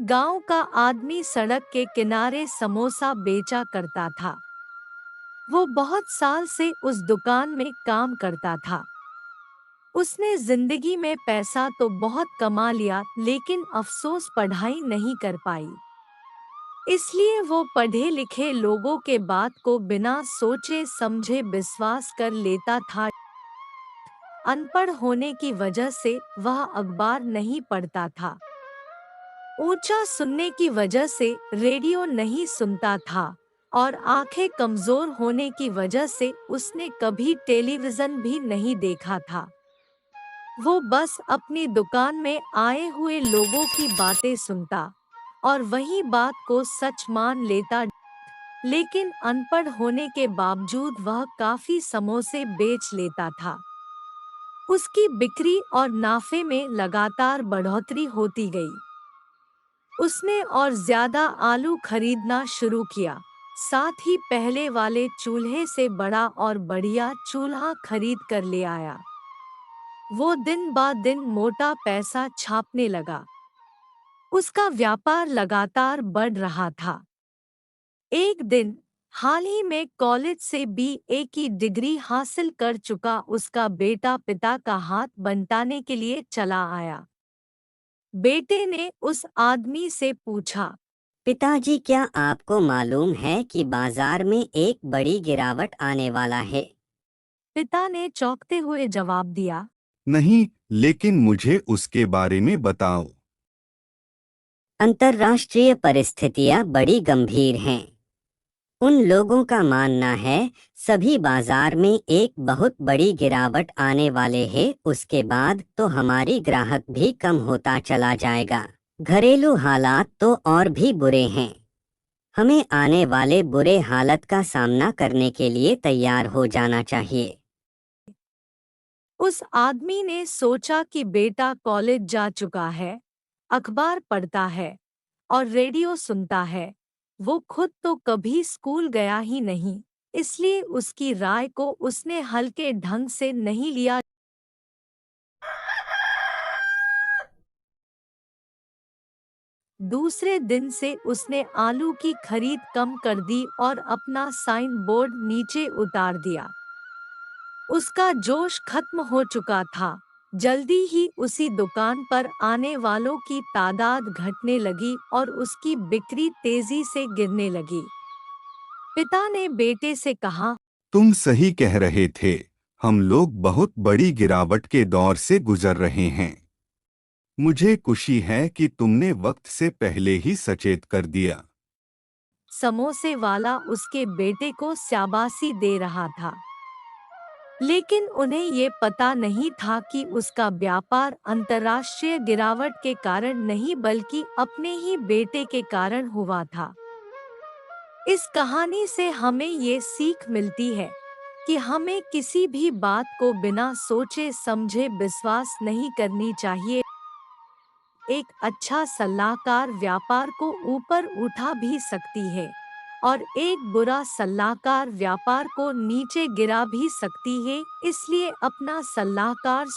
गांव का आदमी सड़क के किनारे समोसा बेचा करता था। वो बहुत साल से उस दुकान में काम करता था। उसने जिंदगी में पैसा तो बहुत कमा लिया, लेकिन अफसोस पढ़ाई नहीं कर पाई। इसलिए वो पढ़े लिखे लोगों के बात को बिना सोचे समझे विश्वास कर लेता था। अनपढ़ होने की वजह से वह अखबार नहीं पढ़ता था। ऊंचा सुनने की वजह से रेडियो नहीं सुनता था और आंखें कमजोर होने की वजह से उसने कभी टेलीविजन भी नहीं देखा था। वो बस अपनी दुकान में आए हुए लोगों की बातें सुनता और वही बात को सच मान लेता। लेकिन अनपढ़ होने के बावजूद वह काफी समोसे बेच लेता था। उसकी बिक्री और नाफे में लगातार बढ़ोतरी होती गई। उसने और ज्यादा आलू खरीदना शुरू किया, साथ ही पहले वाले चूल्हे से बड़ा और बढ़िया चूल्हा खरीद कर ले आया। वो दिन ब दिन मोटा पैसा छापने लगा। उसका व्यापार लगातार बढ़ रहा था। एक दिन हाल ही में कॉलेज से बीए की डिग्री हासिल कर चुका उसका बेटा पिता का हाथ बंटाने के लिए चला आया। बेटे ने उस आदमी से पूछा, पिताजी, क्या आपको मालूम है कि बाजार में एक बड़ी गिरावट आने वाला है? पिता ने चौंकते हुए जवाब दिया, नहीं, लेकिन मुझे उसके बारे में बताओ। अंतर्राष्ट्रीय परिस्थितियां बड़ी गंभीर हैं। उन लोगों का मानना है सभी बाजार में एक बहुत बड़ी गिरावट आने वाले हैं। उसके बाद तो हमारी ग्राहक भी कम होता चला जाएगा। घरेलू हालात तो और भी बुरे हैं। हमें आने वाले बुरे हालत का सामना करने के लिए तैयार हो जाना चाहिए। उस आदमी ने सोचा कि बेटा कॉलेज जा चुका है, अखबार पढ़ता है और रेडियो सुनता है। वो खुद तो कभी स्कूल गया ही नहीं, इसलिए उसकी राय को उसने हल्के ढंग से नहीं लिया। दूसरे दिन से उसने आलू की खरीद कम कर दी और अपना साइन बोर्ड नीचे उतार दिया। उसका जोश खत्म हो चुका था। जल्दी ही उसी दुकान पर आने वालों की तादाद घटने लगी और उसकी बिक्री तेजी से गिरने लगी। पिता ने बेटे से कहा, तुम सही कह रहे थे। हम लोग बहुत बड़ी गिरावट के दौर से गुजर रहे हैं। मुझे खुशी है कि तुमने वक्त से पहले ही सचेत कर दिया। समोसे वाला उसके बेटे को शाबाशी दे रहा था, लेकिन उन्हें ये पता नहीं था कि उसका व्यापार अंतर्राष्ट्रीय गिरावट के कारण नहीं बल्कि अपने ही बेटे के कारण हुआ था। इस कहानी से हमें ये सीख मिलती है कि हमें किसी भी बात को बिना सोचे समझे विश्वास नहीं करनी चाहिए। एक अच्छा सलाहकार व्यापार को ऊपर उठा भी सकती है और एक बुरा सलाहकार व्यापार को नीचे गिरा भी सकती है। इसलिए अपना सलाहकार